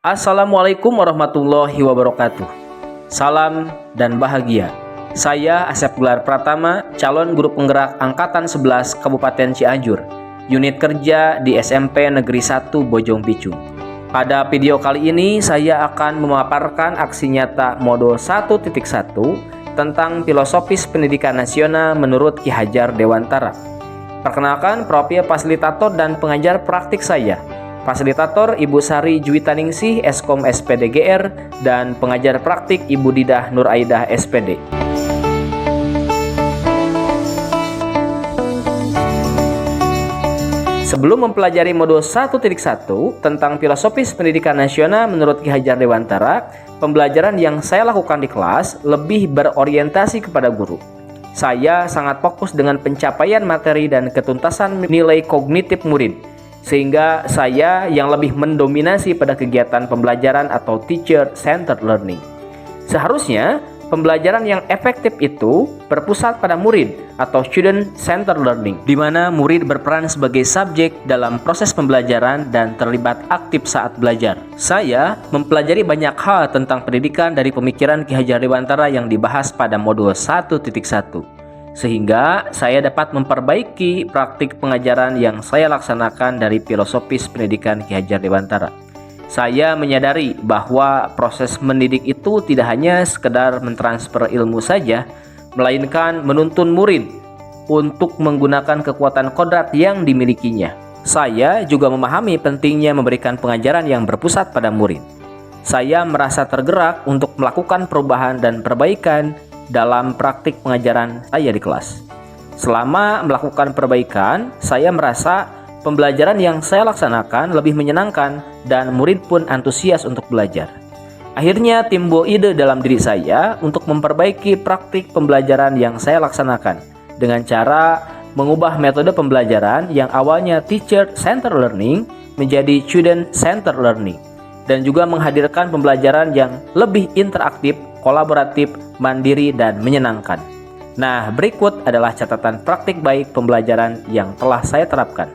Assalamualaikum warahmatullahi wabarakatuh. Salam dan bahagia. Saya Asep Gelar Pratama, calon guru penggerak Angkatan 11 Kabupaten Cianjur, unit kerja di SMP Negeri 1 Bojong Picung. Pada video kali ini saya akan memaparkan aksi nyata modul 1.1 tentang filosofis pendidikan nasional menurut Ki Hajar Dewantara. Perkenalkan, profil fasilitator dan pengajar praktik saya. Fasilitator Ibu Sari Juwitaningsih, Eskom SPD GR, dan pengajar praktik Ibu Didah Nuraidah SPD. Sebelum mempelajari modul 1.1 tentang filosofis pendidikan nasional menurut Ki Hajar Dewantara, pembelajaran yang saya lakukan di kelas lebih berorientasi kepada guru. Saya sangat fokus dengan pencapaian materi dan ketuntasan nilai kognitif murid, sehingga saya yang lebih mendominasi pada kegiatan pembelajaran atau teacher-centered learning. Seharusnya, pembelajaran yang efektif itu berpusat pada murid atau student-centered learning, di mana murid berperan sebagai subjek dalam proses pembelajaran dan terlibat aktif saat belajar. Saya mempelajari banyak hal tentang pendidikan dari pemikiran Ki Hajar Dewantara yang dibahas pada modul 1.1. Sehingga saya dapat memperbaiki praktik pengajaran yang saya laksanakan dari filosofis pendidikan Ki Hajar Dewantara. Saya menyadari bahwa proses mendidik itu tidak hanya sekedar mentransfer ilmu saja, melainkan menuntun murid untuk menggunakan kekuatan kodrat yang dimilikinya. Saya juga memahami pentingnya memberikan pengajaran yang berpusat pada murid. Saya merasa tergerak untuk melakukan perubahan dan perbaikan dalam praktik pengajaran saya di kelas. Selama melakukan perbaikan, saya merasa pembelajaran yang saya laksanakan lebih menyenangkan dan murid pun antusias untuk belajar. Akhirnya timbul ide dalam diri saya untuk memperbaiki praktik pembelajaran yang saya laksanakan dengan cara mengubah metode pembelajaran yang awalnya teacher-centered learning menjadi student-centered learning, dan juga menghadirkan pembelajaran yang lebih interaktif, kolaboratif, mandiri, dan menyenangkan. Nah, berikut adalah catatan praktik baik pembelajaran yang telah saya terapkan.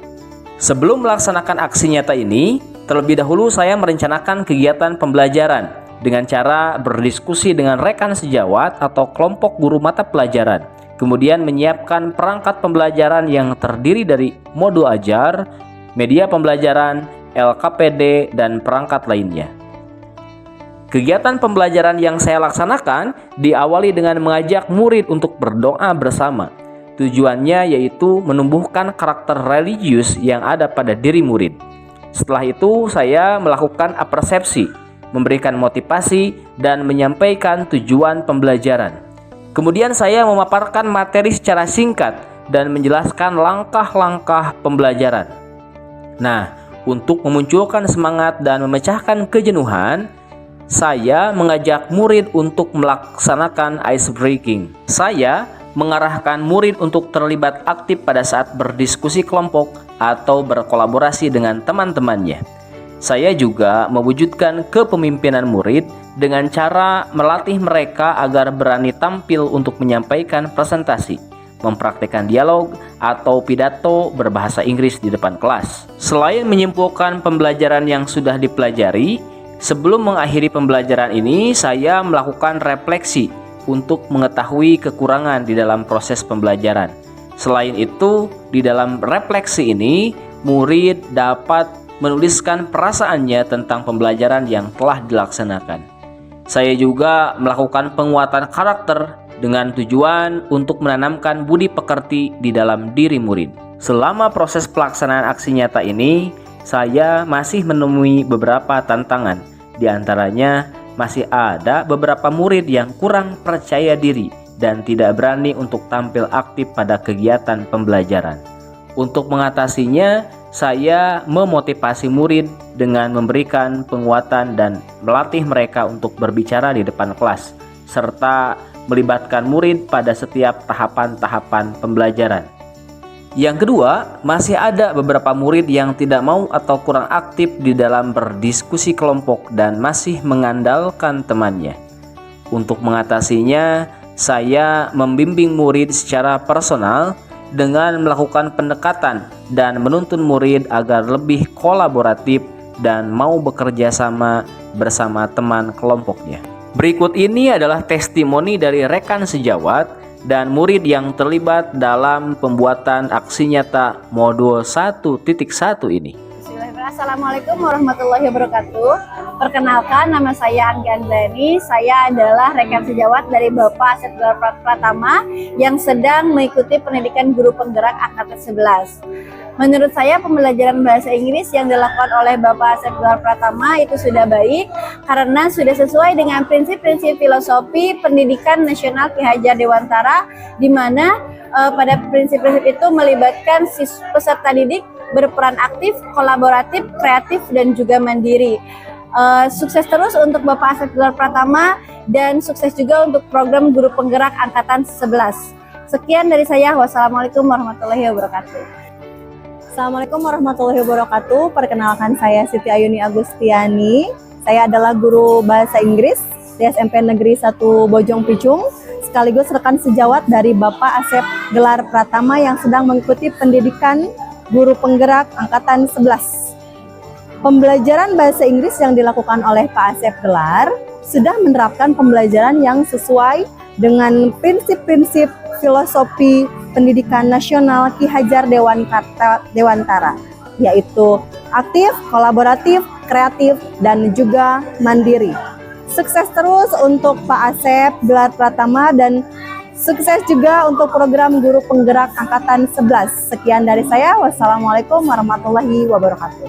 Sebelum melaksanakan aksi nyata ini, terlebih dahulu saya merencanakan kegiatan pembelajaran dengan cara berdiskusi dengan rekan sejawat atau kelompok guru mata pelajaran. Kemudian menyiapkan perangkat pembelajaran yang terdiri dari modul ajar, media pembelajaran, LKPD, dan perangkat lainnya. Kegiatan pembelajaran yang saya laksanakan diawali dengan mengajak murid untuk berdoa bersama. Tujuannya yaitu menumbuhkan karakter religius yang ada pada diri murid. Setelah itu saya melakukan apersepsi, memberikan motivasi, dan menyampaikan tujuan pembelajaran. Kemudian saya memaparkan materi secara singkat dan menjelaskan langkah-langkah pembelajaran. Nah, untuk memunculkan semangat dan memecahkan kejenuhan, saya mengajak murid untuk melaksanakan ice breaking. Saya mengarahkan murid untuk terlibat aktif pada saat berdiskusi kelompok atau berkolaborasi dengan teman-temannya. Saya juga mewujudkan kepemimpinan murid dengan cara melatih mereka agar berani tampil untuk menyampaikan presentasi, mempraktikkan dialog, atau pidato berbahasa Inggris di depan kelas. Selain menyimpulkan pembelajaran yang sudah dipelajari, sebelum mengakhiri pembelajaran ini, saya melakukan refleksi untuk mengetahui kekurangan di dalam proses pembelajaran. Selain itu, di dalam refleksi ini, murid dapat menuliskan perasaannya tentang pembelajaran yang telah dilaksanakan. Saya juga melakukan penguatan karakter dengan tujuan untuk menanamkan budi pekerti di dalam diri murid. Selama proses pelaksanaan aksi nyata ini, saya masih menemui beberapa tantangan. Di antaranya, masih ada beberapa murid yang kurang percaya diri dan tidak berani untuk tampil aktif pada kegiatan pembelajaran. Untuk mengatasinya, saya memotivasi murid dengan memberikan penguatan dan melatih mereka untuk berbicara di depan kelas, serta melibatkan murid pada setiap tahapan-tahapan pembelajaran. Yang kedua, masih ada beberapa murid yang tidak mau atau kurang aktif di dalam berdiskusi kelompok dan masih mengandalkan temannya. Untuk mengatasinya, saya membimbing murid secara personal dengan melakukan pendekatan dan menuntun murid agar lebih kolaboratif dan mau bekerja sama bersama teman kelompoknya. Berikut ini adalah testimoni dari rekan sejawat dan murid yang terlibat dalam pembuatan aksi nyata modul 1.1 ini. Assalamualaikum warahmatullahi wabarakatuh. Perkenalkan, nama saya Anggi Andrani. Saya adalah rekan sejawat dari Bapak Asep Gelar Pratama yang sedang mengikuti pendidikan guru penggerak angkatan 11. Menurut saya pembelajaran bahasa Inggris yang dilakukan oleh Bapak Asep Gelar Pratama itu sudah baik karena sudah sesuai dengan prinsip-prinsip filosofi pendidikan nasional Ki Hajar Dewantara, di mana pada prinsip-prinsip itu melibatkan peserta didik berperan aktif, kolaboratif, kreatif, dan juga mandiri. Sukses terus untuk Bapak Asep Gelar Pratama dan sukses juga untuk program guru penggerak angkatan 11. Sekian dari saya. Wassalamualaikum warahmatullahi wabarakatuh. Assalamualaikum warahmatullahi wabarakatuh. Perkenalkan, saya Siti Ayuni Agustiani. Saya adalah guru bahasa Inggris di SMP Negeri 1 Bojong Picung, sekaligus rekan sejawat dari Bapak Asep Gelar Pratama yang sedang mengikuti pendidikan guru penggerak angkatan 11. Pembelajaran bahasa Inggris yang dilakukan oleh Pak Asep Gelar sudah menerapkan pembelajaran yang sesuai dengan prinsip-prinsip filosofi pendidikan nasional Ki Hajar Dewantara, yaitu aktif, kolaboratif, kreatif, dan juga mandiri. Sukses terus untuk Pak Asep Gelar Pratama dan sukses juga untuk program guru penggerak angkatan 11. Sekian dari saya. Wassalamualaikum warahmatullahi wabarakatuh.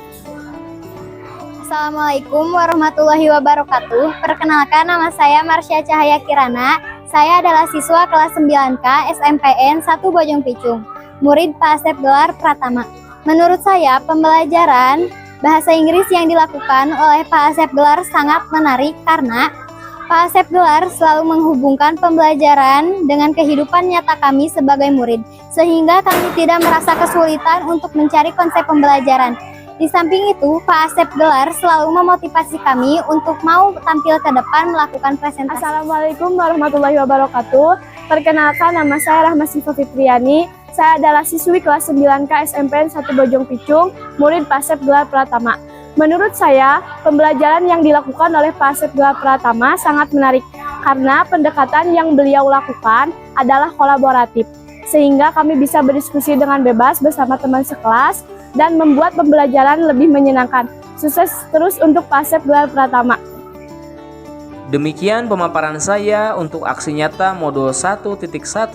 Assalamualaikum warahmatullahi wabarakatuh. Perkenalkan, nama saya Marsha Cahaya Kirana. Saya adalah siswa kelas 9K SMPN 1 Bojong Picung, murid Pak Asep Gelar Pratama. Menurut saya, pembelajaran bahasa Inggris yang dilakukan oleh Pak Asep Gelar sangat menarik karena Pak Asep Gelar selalu menghubungkan pembelajaran dengan kehidupan nyata kami sebagai murid, sehingga kami tidak merasa kesulitan untuk mencari konsep pembelajaran. Di samping itu, Pak Asep Gelar selalu memotivasi kami untuk mau tampil ke depan melakukan presentasi. Assalamualaikum warahmatullahi wabarakatuh. Perkenalkan, nama saya Rahma Siva Fitriani. Saya adalah siswi kelas 9K SMPN 1 Bojong Picung, murid Pak Asep Gelar Pratama. Menurut saya, pembelajaran yang dilakukan oleh Pak Asep Gelar Pratama sangat menarik karena pendekatan yang beliau lakukan adalah kolaboratif, sehingga kami bisa berdiskusi dengan bebas bersama teman sekelas dan membuat pembelajaran lebih menyenangkan. Sukses terus untuk Pak Asep Gelar Pratama. Demikian pemaparan saya untuk aksi nyata modul 1.1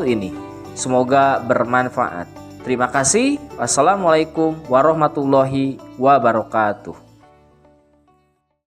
ini. Semoga bermanfaat. Terima kasih. Wassalamualaikum warahmatullahi wabarakatuh.